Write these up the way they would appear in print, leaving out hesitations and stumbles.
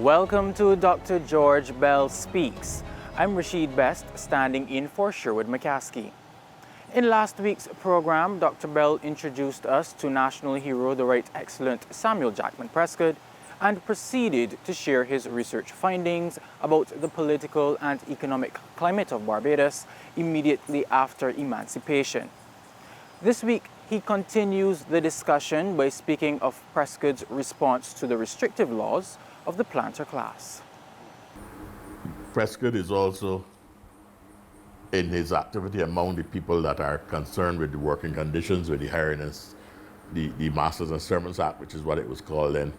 Welcome to Dr. George Belle Speaks. I'm Rashid Best, standing in for Sherwood McCaskey. In last week's program, Dr. Belle introduced us to national hero, the Right Excellent Samuel Jackman Prescott, and proceeded to share his research findings about the political and economic climate of Barbados immediately after emancipation. This week, he continues the discussion by speaking of Prescott's response to the restrictive laws of the planter class. Prescott is also in his activity among the people that are concerned with the working conditions, with the hiring and the Masters and Servants Act, which is what it was called then.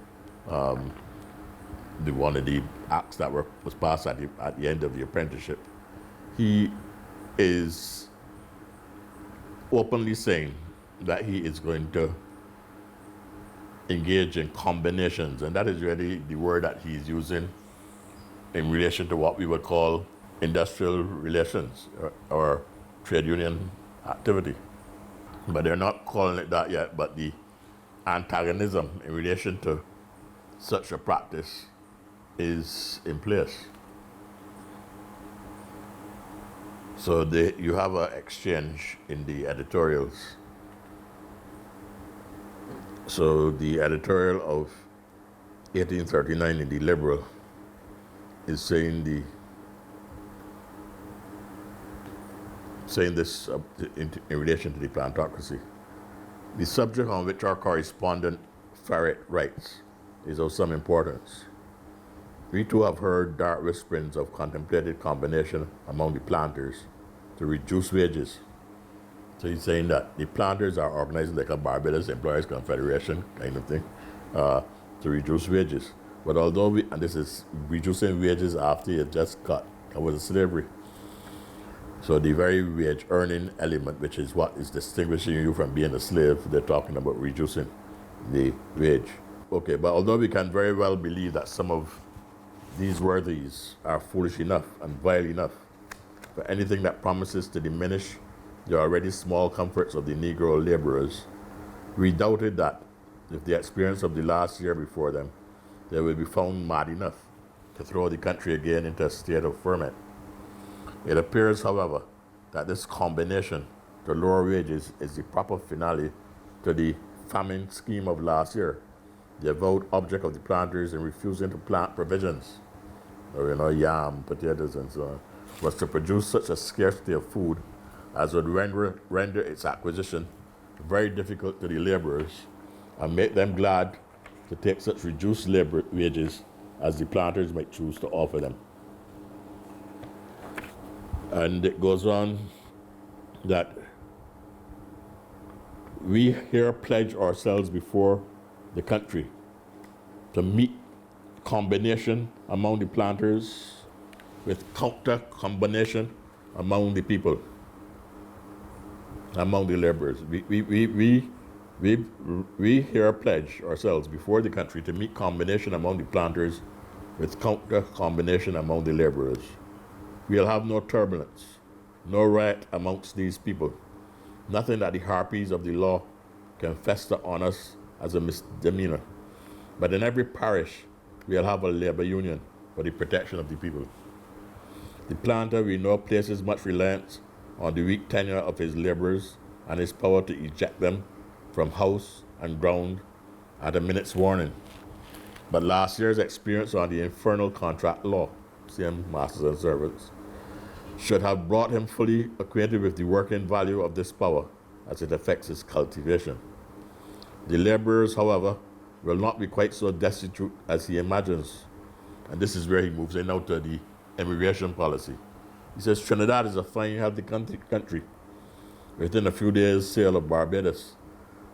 One of the acts that was passed at the end of the apprenticeship. He is openly saying that he is going to engage in combinations, and that is really the word that he's using in relation to what we would call industrial relations or trade union activity. But they're not calling it that yet, but the antagonism in relation to such a practice is in place. So you have an exchange in the editorials. So the editorial of 1839 in the Liberal is saying this in relation to the plantocracy. The subject on which our correspondent Farrett writes is of some importance. We too have heard dark whisperings of contemplated combination among the planters to reduce wages. So he's saying that the planters are organizing like a Barbados Employers Confederation kind of thing to reduce wages. But although and this is reducing wages after you just cut, that was slavery. So the very wage earning element, which is what is distinguishing you from being a slave, they're talking about reducing the wage. Okay, but although we can very well believe that some of these worthies are foolish enough and vile enough for anything that promises to diminish the already small comforts of the Negro laborers, we doubted that, with the experience of the last year before them, they will be found mad enough to throw the country again into a state of ferment. It appears, however, that this combination to lower wages is the proper finale to the famine scheme of last year, the avowed object of the planters in refusing to plant provisions, or yam, potatoes, and so on, was to produce such a scarcity of food as would render its acquisition very difficult to the laborers and make them glad to take such reduced labor wages as the planters might choose to offer them. And it goes on that we here pledge ourselves before the country to meet combination among the planters with counter combination among the people, among the laborers. We here pledge ourselves before the country to meet combination among the planters with counter combination among the laborers. We'll have no turbulence, no riot amongst these people, nothing that the harpies of the law can fester on us as a misdemeanor. But in every parish, we'll have a labor union for the protection of the people. The planter, we know, places much reliance on the weak tenure of his laborers and his power to eject them from house and ground at a minute's warning. But last year's experience on the infernal contract law, same masters and servants, should have brought him fully acquainted with the working value of this power as it affects his cultivation. The laborers, however, will not be quite so destitute as he imagines. And this is where he moves in now to the immigration policy. He says Trinidad is a fine, healthy country within a few days' sail of Barbados,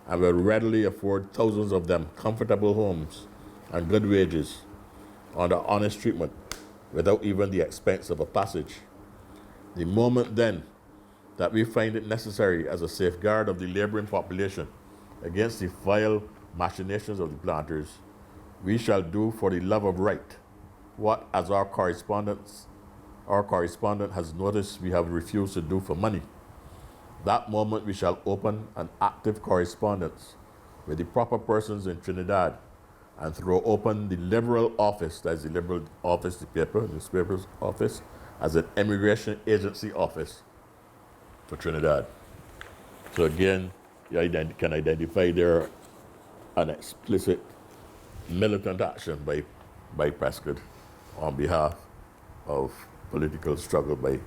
and will readily afford thousands of them comfortable homes and good wages under honest treatment without even the expense of a passage. The moment then that we find it necessary as a safeguard of the laboring population against the vile machinations of the planters, we shall do for the love of right what, as our correspondent has noticed, we have refused to do for money. That moment we shall open an active correspondence with the proper persons in Trinidad and throw open the Liberal office, that's the Liberal office, the newspaper's office, as an immigration agency office for Trinidad. So again, you can identify there an explicit militant action by Prescott on behalf of political struggle by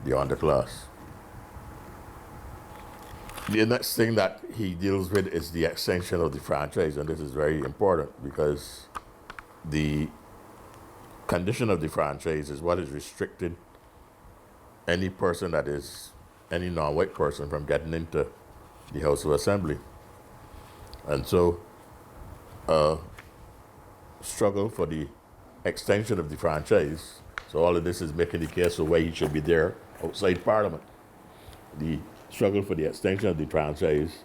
the underclass. The next thing that he deals with is the extension of the franchise, and this is very important because the condition of the franchise is what is restricted any person that is any non-white person from getting into the House of Assembly. And so struggle for the extension of the franchise. So all of this is making the case of why he should be there outside Parliament. The struggle for the extension of the franchise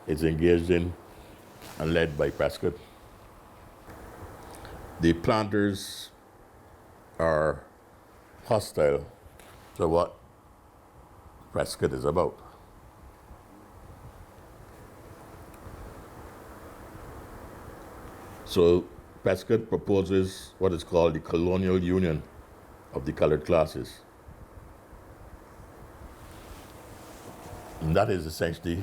is engaged in and led by Prescott. The planters are hostile to what Prescott is about. So Prescott proposes what is called the colonial union of the colored classes. And that is essentially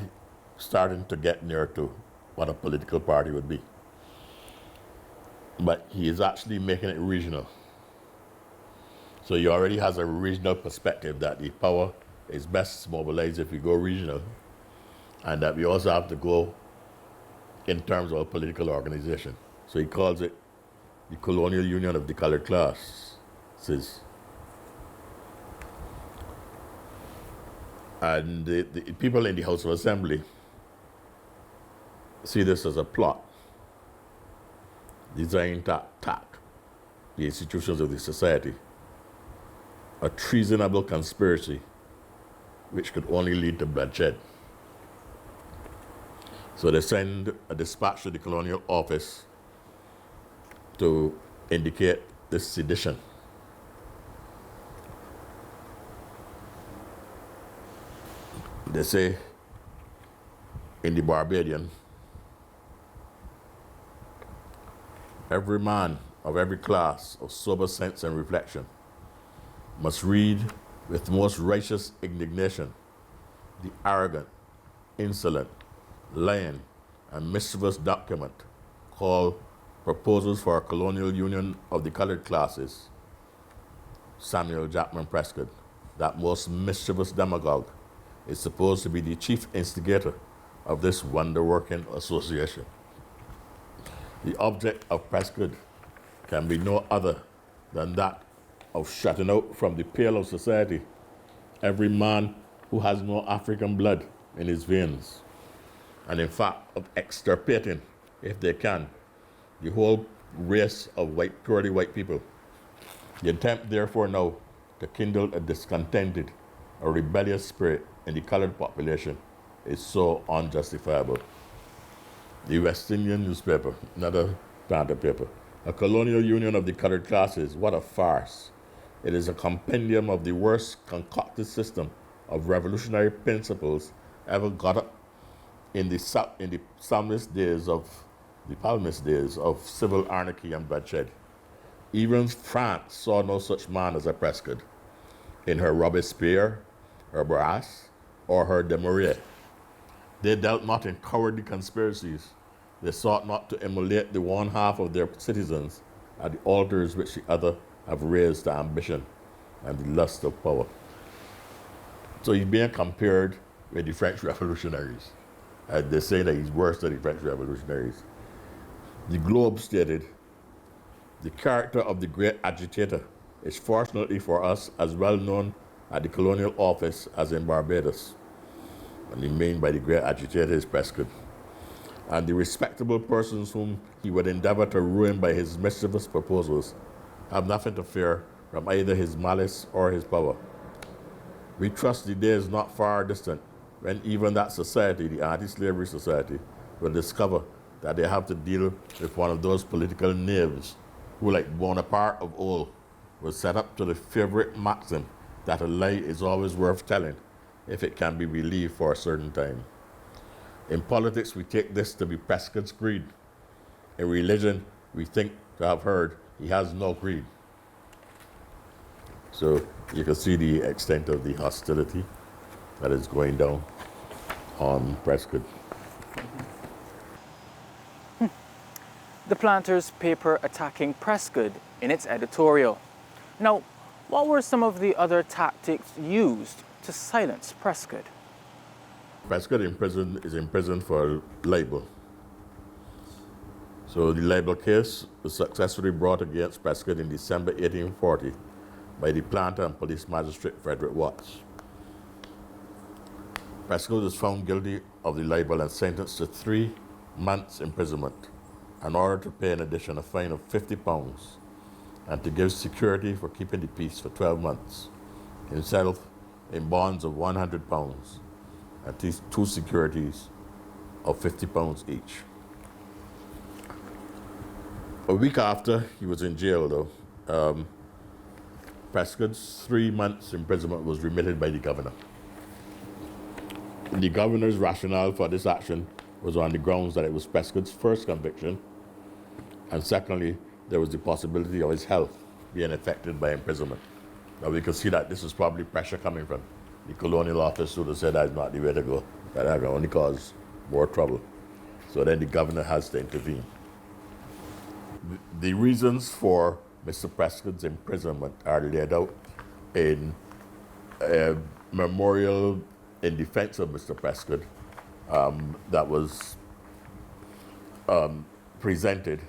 starting to get near to what a political party would be. But he is actually making it regional. So he already has a regional perspective that the power is best mobilized if we go regional, and that we also have to go in terms of a political organization. So he calls it the colonial union of the colored class. And the people in the House of Assembly see this as a plot designed to attack the institutions of the society, a treasonable conspiracy which could only lead to bloodshed. So they send a dispatch to the colonial office to indicate this sedition. They say in the Barbadian, every man of every class of sober sense and reflection must read with most righteous indignation the arrogant, insolent, lying, and mischievous document called Proposals for a Colonial Union of the Colored Classes. Samuel Jackman Prescott, that most mischievous demagogue, is supposed to be the chief instigator of this wonder-working association. The object of Prescott can be no other than that of shutting out from the pale of society every man who has no African blood in his veins, and in fact of extirpating, if they can, the whole race of purely white people. The attempt, therefore, now to kindle a discontented, a rebellious spirit in the colored population is so unjustifiable. The West Indian newspaper, another planter paper, a colonial union of the colored classes, what a farce. It is a compendium of the worst concocted system of revolutionary principles ever got up in the Palmist days of civil anarchy and bloodshed. Even France saw no such man as a Prescott in her Robespierre, her Barras, or her de Maurier. They dealt not in cowardly conspiracies. They sought not to immolate the one half of their citizens at the altars which the other have raised to ambition and the lust of power. So he's being compared with the French revolutionaries. They say that he's worse than the French revolutionaries. The Globe stated, the character of the great agitator is fortunately for us as well known at the colonial office as in Barbados. And the main by the great agitator is Prescott. And the respectable persons whom he would endeavor to ruin by his mischievous proposals have nothing to fear from either his malice or his power. We trust the day is not far distant when even that society, the anti-slavery society, will discover that they have to deal with one of those political knaves who, like Bonaparte of old, will set up to the favorite maxim that a lie is always worth telling if it can be believed for a certain time. In politics, we take this to be Prescott's creed. In religion, we think to have heard he has no creed. So you can see the extent of the hostility that is going down on Prescott. The Planter's paper attacking Prescott in its editorial. Now, what were some of the other tactics used to silence Prescott? Prescott is imprisoned for libel. So the libel case was successfully brought against Prescott in December 1840 by the planter and police magistrate Frederick Watts. Prescott was found guilty of the libel and sentenced to 3 months imprisonment in order to pay an additional fine of £50 and to give security for keeping the peace for 12 months, himself in bonds of £100 and 2 securities of £50 each. A week after he was in jail, though, Prescott's 3 months imprisonment was remitted by the governor. The governor's rationale for this action was on the grounds that it was Prescott's first conviction, and secondly, there was the possibility of his health being affected by imprisonment. Now we can see that this is probably pressure coming from the colonial office who said that's not the way to go, that can only cause more trouble. So then the governor has to intervene. The reasons for Mr. Prescott's imprisonment are laid out in a memorial in defense of Mr. Prescott that was presented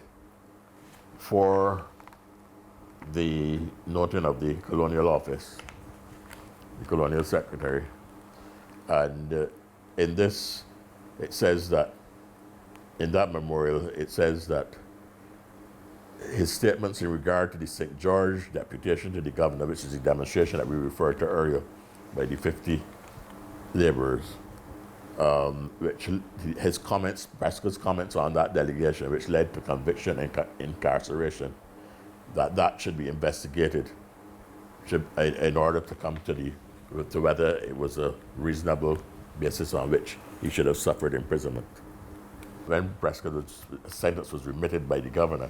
for the noting of the colonial office, the colonial secretary. And in this, it says that, in that memorial, it says that his statements in regard to the St. George deputation to the governor, which is the demonstration that we referred to earlier by the 50 laborers, which his comments, Prescott's comments on that delegation, which led to conviction and incarceration, that should be investigated in order to come to whether it was a reasonable basis on which he should have suffered imprisonment. When Prescott's sentence was remitted by the governor,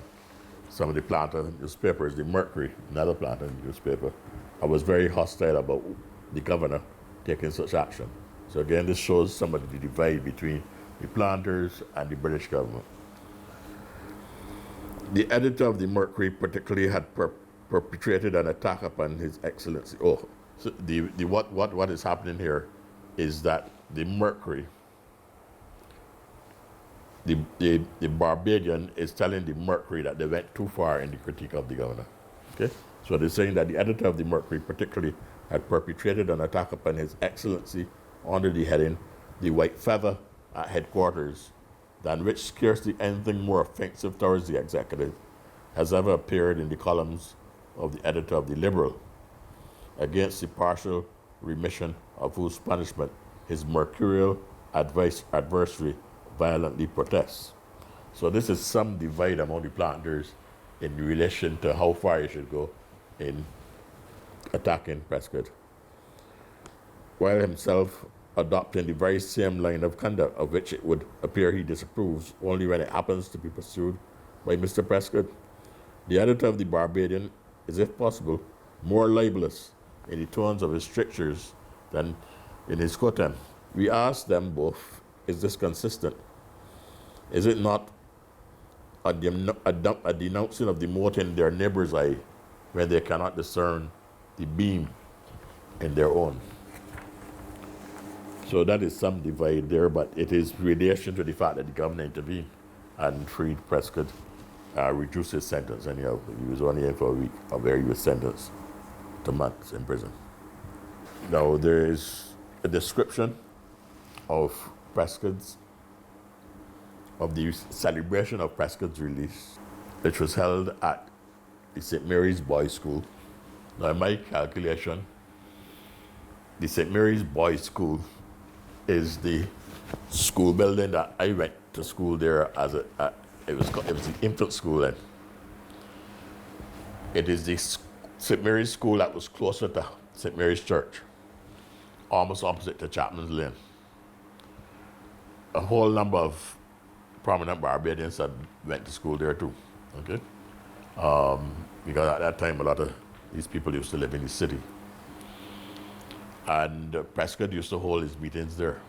some of the planter newspapers, the Mercury, another planter newspaper, I was very hostile about the governor taking such action. So again, this shows some of the divide between the planters and the British government. The editor of the Mercury particularly had perpetrated an attack upon His Excellency. Oh, so what is happening here is that the Mercury, the Barbadian is telling the Mercury that they went too far in the critique of the governor. Okay? So they're saying that the editor of the Mercury particularly had perpetrated an attack upon His Excellency under the heading, "The White Feather at Headquarters," than which scarcely anything more offensive towards the executive has ever appeared in the columns of the editor of the Liberal, against the partial remission of whose punishment his mercurial adversary violently protests. So this is some divide among the planters in relation to how far you should go in attacking Prescott, while himself adopting the very same line of conduct of which it would appear he disapproves only when it happens to be pursued by Mr. Prescott. The editor of the Barbadian is, if possible, more libelous in the tones of his strictures than in his cotem. We ask them both, is this consistent? Is it not a denouncing of the mote in their neighbor's eye when they cannot discern the beam in their own? So that is some divide there, but it is relation to the fact that the governor intervened and freed Prescott, reduced his sentence. Anyhow, he was only in for a week, where he was sentenced to months in prison. Now, there is a description of the celebration of Prescott's release, which was held at the St. Mary's Boys' School. Now, in my calculation, the St. Mary's Boys' School is the school building that I went to school there as it was the infant school then. It is the St. Mary's School that was closer to St. Mary's Church, almost opposite to Chapman's Lane. A whole number of prominent Barbadians had went to school there too. Okay? Because at that time, a lot of these people used to live in the city. And Prescott used to hold his meetings there.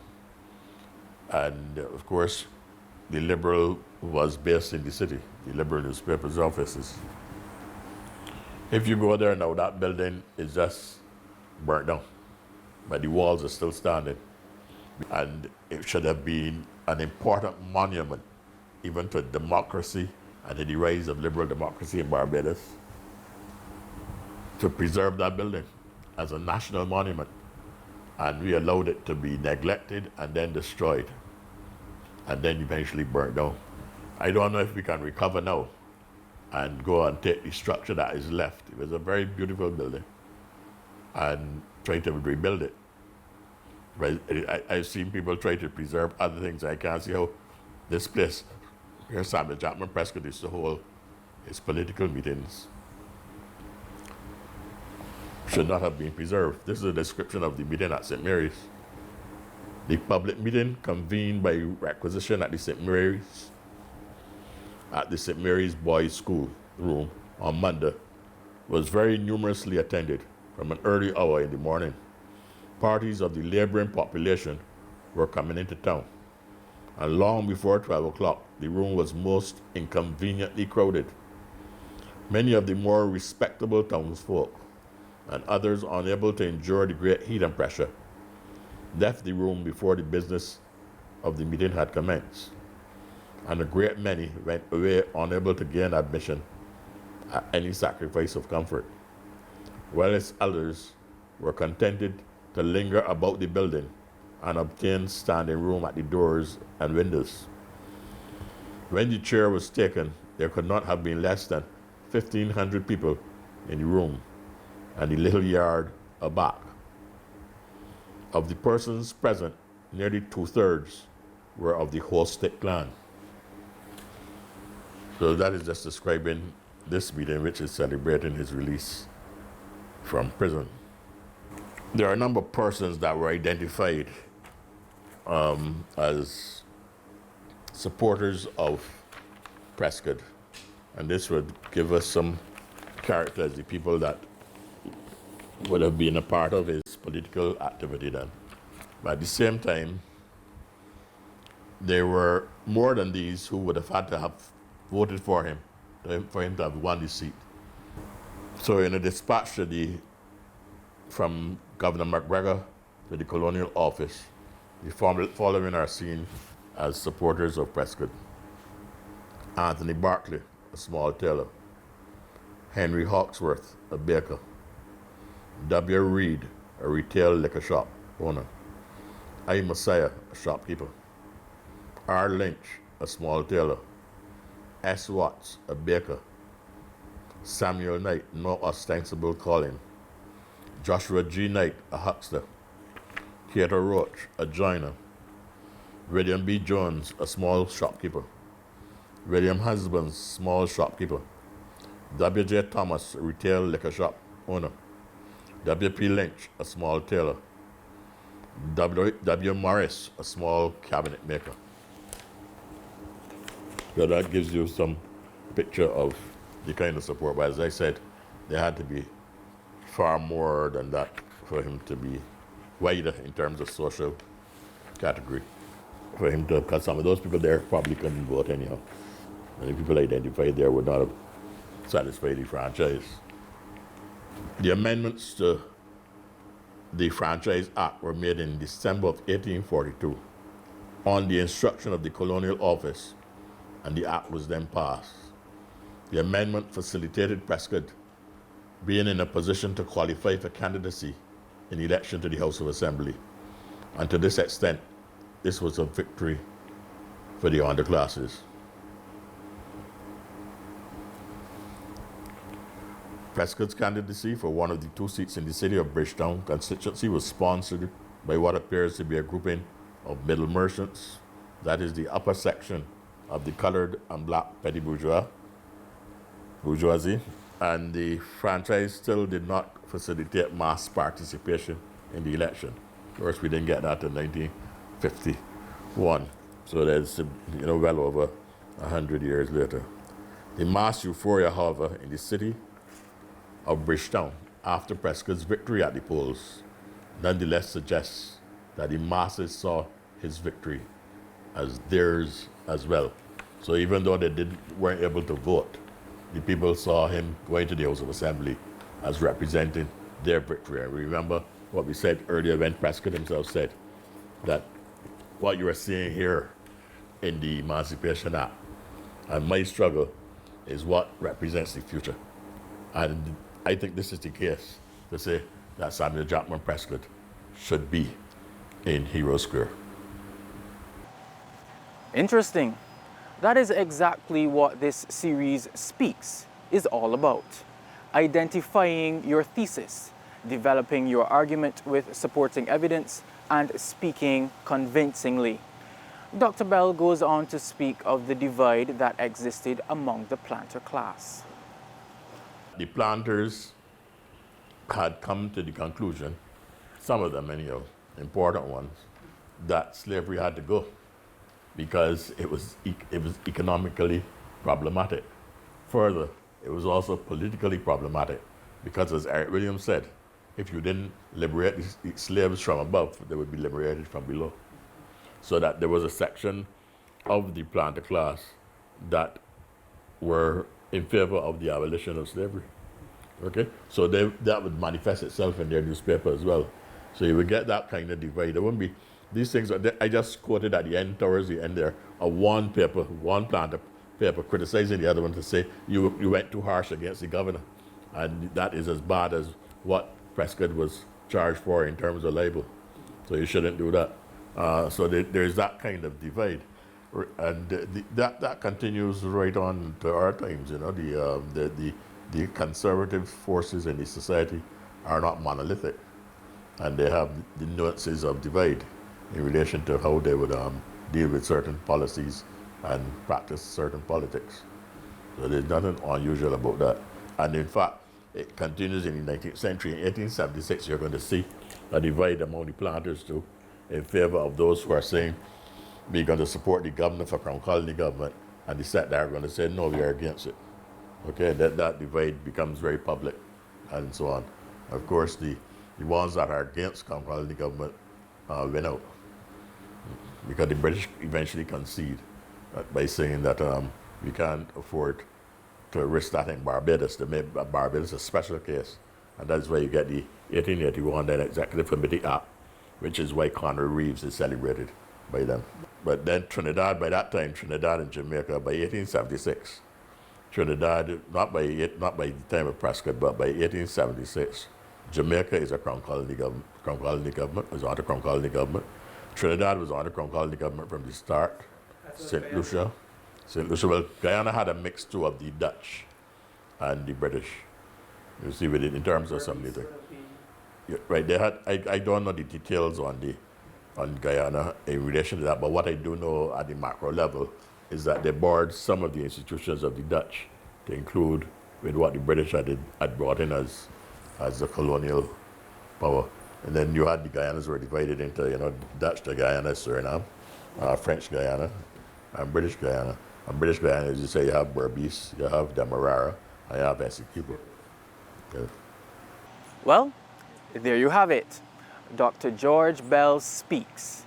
And of course, the Liberal was based in the city, the Liberal newspaper's offices. If you go there now, that building is just burnt down, but the walls are still standing. And it should have been an important monument, even to democracy and to the rise of liberal democracy in Barbados, to preserve that building as a national monument. And we allowed it to be neglected and then destroyed, and then eventually burnt down. I don't know if we can recover now and go and take the structure that is left. It was a very beautiful building, and try to rebuild it. But I've seen people try to preserve other things. I can't see how this place, where Samuel Jackman Prescott used to hold his political meetings, should not have been preserved. This is a description of the meeting at St. Mary's. The public meeting convened by requisition at the St. Mary's Boys' School room on Monday was very numerously attended from an early hour in the morning. Parties of the laboring population were coming into town, and long before 12 o'clock, the room was most inconveniently crowded. Many of the more respectable townsfolk and others unable to endure the great heat and pressure left the room before the business of the meeting had commenced, and a great many went away unable to gain admission at any sacrifice of comfort, whereas others were contented to linger about the building and obtain standing room at the doors and windows. When the chair was taken, there could not have been less than 1,500 people in the room and the little yard aback. Of the persons present, nearly 2/3 were of the Holstick clan. So that is just describing this meeting, which is celebrating his release from prison. There are a number of persons that were identified as supporters of Prescott, and this would give us some characters, the people that would have been a part of his political activity then. But at the same time, there were more than these who would have had to have voted for him to have won the seat. So in a dispatch from Governor McGregor to the colonial office, the following are seen as supporters of Prescott: Anthony Barclay, a small tailor; Henry Hawksworth, a baker; W. Reed, a retail liquor shop owner; I. Messiah, a shopkeeper; R. Lynch, a small tailor; S. Watts, a baker; Samuel Knight, no ostensible calling; Joshua G. Knight, a huckster; Theodore Roach, a joiner; William B. Jones, a small shopkeeper; William Husbands, small shopkeeper; W. J. Thomas, retail liquor shop owner; W. P. Lynch, a small tailor; W. Morris, a small cabinet maker. So that gives you some picture of the kind of support. But as I said, there had to be far more than that for him to be wider in terms of social category. For him to, because some of those people there probably couldn't vote anyhow. And the people identified there would not have satisfied the franchise. The amendments to the Franchise Act were made in December of 1842 on the instruction of the Colonial Office, and the act was then passed. The amendment facilitated Prescott being in a position to qualify for candidacy in the election to the House of Assembly. And to this extent, this was a victory for the underclasses. Prescott's candidacy for one of the two seats in the city of Bridgetown constituency was sponsored by what appears to be a grouping of middle merchants, that is the upper section of the colored and black petty bourgeoisie, and the franchise still did not facilitate mass participation in the election. Of course, we didn't get that in 1951, so that's well over 100 years later. The mass euphoria, however, in the city of Bridgetown after Prescott's victory at the polls nonetheless suggests that the masses saw his victory as theirs as well. So even though weren't able to vote, the people saw him going to the House of Assembly as representing their victory. And remember what we said earlier when Prescott himself said that what you are seeing here in the Emancipation Act and my struggle is what represents the future. And I think this is the case to say that Samuel Jackman Prescott should be in Hero Square. Interesting. That is exactly what this series Speaks is all about. Identifying your thesis, developing your argument with supporting evidence, and speaking convincingly. Dr. Belle goes on to speak of the divide that existed among the planter class. The planters had come to the conclusion, some of them anyhow, important ones, that slavery had to go because it was economically problematic. Further, it was also politically problematic because, as Eric Williams said, if you didn't liberate the slaves from above, they would be liberated from below. So that there was a section of the planter class that were in favor of the abolition of slavery. Okay? So that would manifest itself in their newspaper as well. So you would get that kind of divide. There wouldn't be these things. I just quoted at the end, towards the end there, one planter paper criticizing the other one to say you went too harsh against the governor. And that is as bad as what Prescott was charged for in terms of libel. So you shouldn't do that. So there's that kind of divide. And that continues right on to our times. You know, the conservative forces in the society are not monolithic, and they have the nuances of divide in relation to how they would deal with certain policies and practice certain politics. So there's nothing unusual about that. And in fact, it continues in the 19th century. In 1876, you're going to see a divide among the planters too, in favor of those who are saying we're going to support the governor for Crown Colony government, and the set there are going to say no, we are against it. Okay, that divide becomes very public, and so on. Of course, the ones that are against Crown Colony government win out, because the British eventually concede by saying that we can't afford to risk that in Barbados. They made Barbados a special case, and that's why you get the 1881 then Executive Committee Act, which is why Conway Reeves is celebrated by them. But then Trinidad, by that time, Trinidad and Jamaica, by 1876, Trinidad, not by the time of Prescott, but by 1876, Jamaica is a Crown Colony government. Crown Colony government was under Crown Colony government. Trinidad was under Crown Colony government from the start. St. Lucia, well, Guyana had a mix too of the Dutch and the British. You see, with it in terms of some of the, yeah, right? They had. I don't know the details on Guyana in relation to that, but what I do know at the macro level is that they borrowed some of the institutions of the Dutch to include with what the British had brought in as a colonial power. And then you had the Guyanas were divided into, you know, Dutch to Guyana, Suriname, French Guyana, and British Guyana. And British Guyana, as you say, you have Berbice, you have Demerara, and you have Essequibo. Okay. Well, there you have it. Dr. George Belle speaks.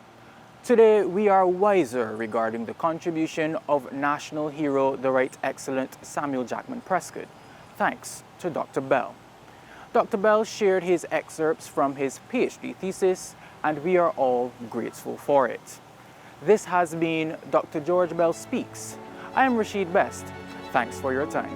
Today, we are wiser regarding the contribution of national hero, the Right Excellent Samuel Jackman Prescott, thanks to Dr. Belle. Dr. Belle shared his excerpts from his PhD thesis, and we are all grateful for it. This has been Dr. George Belle Speaks. I am Rashid Best. Thanks for your time.